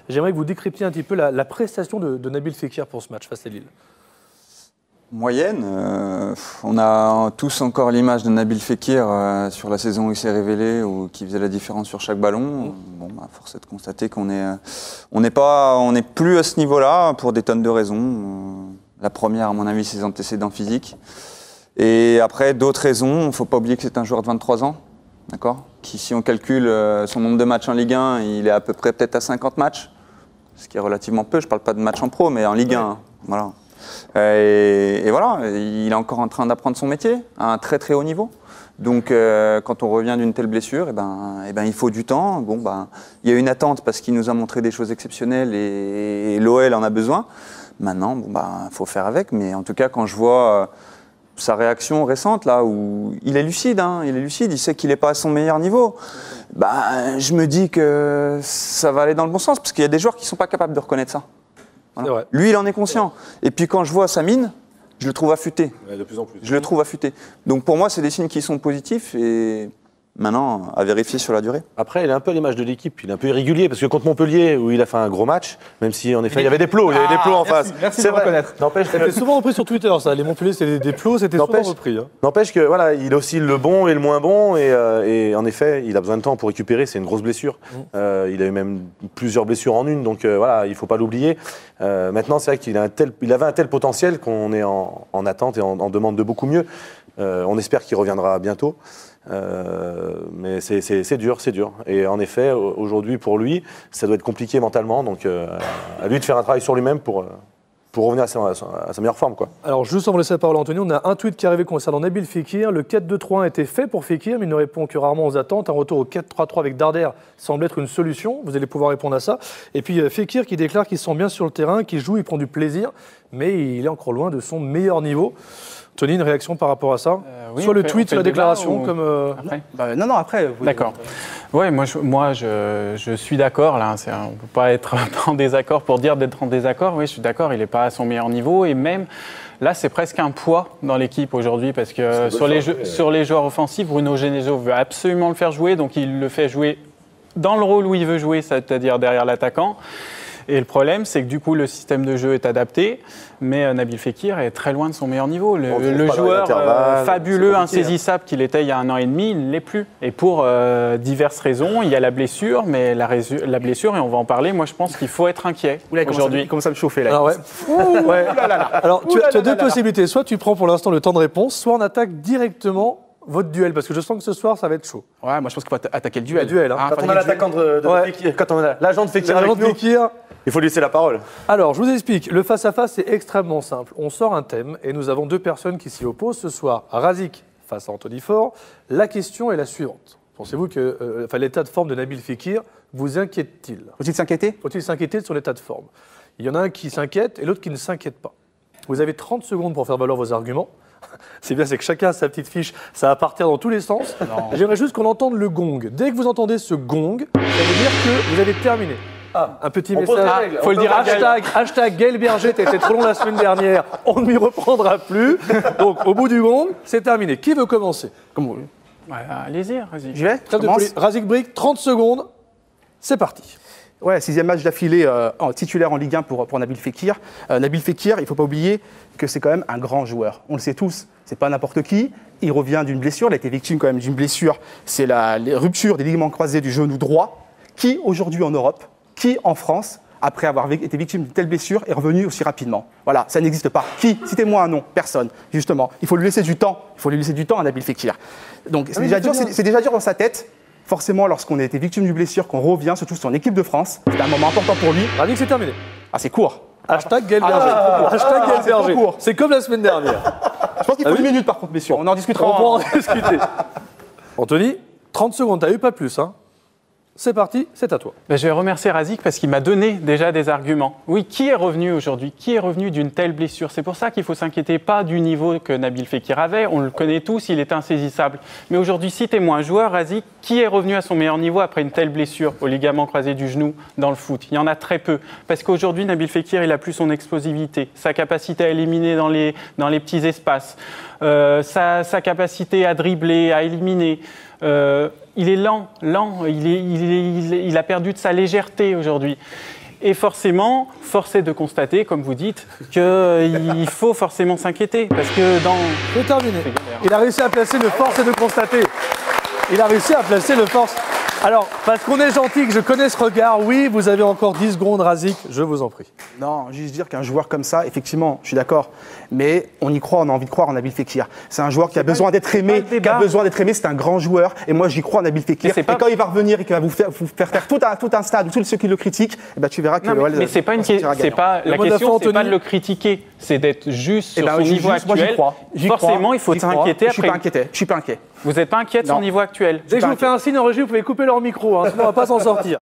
J'aimerais que vous décryptiez un petit peu la prestation de Nabil Fekir pour ce match face à Lille. Moyenne, on a tous encore l'image de Nabil Fekir sur la saison où il s'est révélé ou qui faisait la différence sur chaque ballon. Bon, force est de constater qu'on n'est plus à ce niveau-là pour des tonnes de raisons. La première, à mon avis, c'est ses antécédents physiques. Et après, d'autres raisons. Il ne faut pas oublier que c'est un joueur de 23 ans, d'accord, qui, si on calcule son nombre de matchs en Ligue 1, il est à peu près peut-être à 50 matchs, ce qui est relativement peu. Je ne parle pas de matchs en pro, mais en Ligue 1, hein, voilà. Et voilà, il est encore en train d'apprendre son métier à un très très haut niveau. Donc quand on revient d'une telle blessure, il faut du temps. Bon, il y a une attente parce qu'il nous a montré des choses exceptionnelles et l'OL en a besoin. Maintenant, faut faire avec. Mais en tout cas, quand je vois sa réaction récente, là, où il est lucide, il sait qu'il n'est pas à son meilleur niveau, je me dis que ça va aller dans le bon sens parce qu'il y a des joueurs qui ne sont pas capables de reconnaître ça. Voilà. Lui, il en est conscient. Et puis quand je vois sa mine, je le trouve affûté. Ouais, de plus en plus. Je le trouve affûté. Donc pour moi, c'est des signes qui sont positifs et maintenant, à vérifier sur la durée. Après, il a un peu l'image de l'équipe. Il est un peu irrégulier parce que contre Montpellier, où il a fait un gros match, même si en effet il y avait des plots, en face. Merci de reconnaître. C'était souvent repris sur Twitter, ça. Les Montpellier, c'était des plots, c'était souvent repris. N'empêche que voilà, il oscille le bon et le moins bon et en effet, il a besoin de temps pour récupérer. C'est une grosse blessure. Il a eu même plusieurs blessures en une, donc voilà, il faut pas l'oublier. Maintenant, c'est vrai qu'il avait un tel potentiel qu'on est en attente et en demande de beaucoup mieux. On espère qu'il reviendra bientôt. Mais c'est dur. Et en effet, aujourd'hui, pour lui, ça doit être compliqué mentalement. Donc, à lui de faire un travail sur lui-même pour revenir à sa meilleure forme, quoi. Alors, juste avant de laisser la parole à Anthony, on a un tweet qui est arrivé concernant Nabil Fekir. Le 4-2-3-1 était fait pour Fekir, mais il ne répond que rarement aux attentes. Un retour au 4-3-3 avec Darder semble être une solution. Vous allez pouvoir répondre à ça. Et puis, Fekir qui déclare qu'il se sent bien sur le terrain, qu'il joue, il prend du plaisir, mais il est encore loin de son meilleur niveau. Tony, une réaction par rapport à ça? Oui, soit le tweet, soit la déclaration, ou... comme... Après non, après... D'accord. Oui, moi je suis d'accord, là. On ne peut pas être en désaccord pour dire d'être en désaccord. Oui, je suis d'accord, il n'est pas à son meilleur niveau. Et même, là, c'est presque un poids dans l'équipe aujourd'hui. Parce que sur les joueurs offensifs, Bruno Genesio veut absolument le faire jouer. Donc, il le fait jouer dans le rôle où il veut jouer, c'est-à-dire derrière l'attaquant. Et le problème, c'est que du coup, le système de jeu est adapté, mais Nabil Fekir est très loin de son meilleur niveau. Le joueur fabuleux, insaisissable qu'il était il y a 1 an et demi, il ne l'est plus. Et pour diverses raisons, il y a la blessure, mais la blessure, et on va en parler, moi je pense qu'il faut être inquiet aujourd'hui. Il commence à me chauffer là. Alors, Alors tu as deux possibilités. Soit tu prends pour l'instant le temps de réponse, soit on attaque directement votre duel, parce que je sens que ce soir, ça va être chaud. Ouais, moi je pense qu'il faut attaquer le duel. Le duel, hein. Quand on a l'attaquant de Fekir, quand on a l'agent de Fekir avec nous, il faut lui laisser la parole. Alors, je vous explique. Le face-à-face, c'est extrêmement simple. On sort un thème et nous avons deux personnes qui s'y opposent ce soir. Razik face à Anthony Faure. La question est la suivante. Pensez-vous que l'état de forme de Nabil Fekir vous inquiète-t-il? Faut-il s'inquiéter? Faut-il s'inquiéter sur l'état de forme? Il y en a un qui s'inquiète et l'autre qui ne s'inquiète pas. Vous avez 30 secondes pour faire valoir vos arguments. C'est bien, c'est que chacun a sa petite fiche, ça va partir dans tous les sens. J'aimerais juste qu'on entende le gong. Dès que vous entendez ce gong, ça veut dire que vous avez terminé. Un petit message. Faut le dire. Hashtag Gaël Berger, t'étais trop long la semaine dernière, on ne m'y reprendra plus. Donc au bout du gong, c'est terminé. Qui veut commencer? Comme vous voulez. Allez-y, Razik. Je vais. Razik Brick, 30 secondes, c'est parti. Ouais, 6e match d'affilée titulaire en Ligue 1 pour Nabil Fekir. Nabil Fekir, il ne faut pas oublier que c'est quand même un grand joueur. On le sait tous, c'est pas n'importe qui. Il revient d'une blessure, il a été victime quand même d'une blessure. C'est la rupture des ligaments croisés du genou droit. Qui aujourd'hui en Europe, qui en France, après avoir été victime d'une telle blessure, est revenu aussi rapidement? Voilà, ça n'existe pas. Qui? Citez-moi un nom. Personne, justement. Il faut lui laisser du temps. Il faut lui laisser du temps à Nabil Fekir. Donc c'est déjà dur dans sa tête. Forcément, lorsqu'on a été victime d'une blessure, qu'on revient, surtout sur son équipe de France, c'est un moment important pour lui. Razik, c'est terminé. Ah, c'est court. Hashtag Gaël Berger. Hashtag Gaël Berger. C'est comme la semaine dernière. Je pense qu'il faut une minute par contre, messieurs. On en discutera. On pourra en discuter. Anthony, 30 secondes, t'as eu pas plus, hein? C'est parti, c'est à toi. Je vais remercier Razik parce qu'il m'a donné déjà des arguments. Oui, qui est revenu aujourd'hui? Qui est revenu d'une telle blessure? C'est pour ça qu'il faut s'inquiéter pas du niveau que Nabil Fekir avait. On le connaît tous, il est insaisissable. Mais aujourd'hui, citez-moi un joueur, Razik, qui est revenu à son meilleur niveau après une telle blessure au ligament croisé du genou dans le foot. Il y en a très peu. Parce qu'aujourd'hui, Nabil Fekir, il n'a plus son explosivité, sa capacité à éliminer dans les petits espaces, sa capacité à dribbler, à éliminer. Il est lent, il a perdu de sa légèreté aujourd'hui. Et forcément, force est de constater, comme vous dites, qu'il faut forcément s'inquiéter. Parce que dans... C'est terminé. Il a réussi à placer le force et de constater. Il a réussi à placer le force. Alors, parce qu'on est gentil, que je connais ce regard, oui, vous avez encore 10 secondes, Razik, je vous en prie. Non, juste dire qu'un joueur comme ça, effectivement, je suis d'accord, mais on y croit, on a envie de croire en Nabil Fekir. C'est un joueur qui a besoin d'être aimé, c'est un grand joueur, et moi j'y crois en Nabil Fekir. Et quand il va revenir et qu'il va vous faire tout un stade, tous ceux qui le critiquent, eh ben, tu verras que... mais c'est pas une question, la question, c'est pas de le critiquer, c'est d'être juste sur son niveau actuel. Forcément, il faut s'inquiéter après. Je suis pas inquiet. Vous n'êtes pas inquiet de son niveau actuel? Dès que je vous fais un signe en régie, vous pouvez couper leur micro, sinon on ne va pas s'en sortir.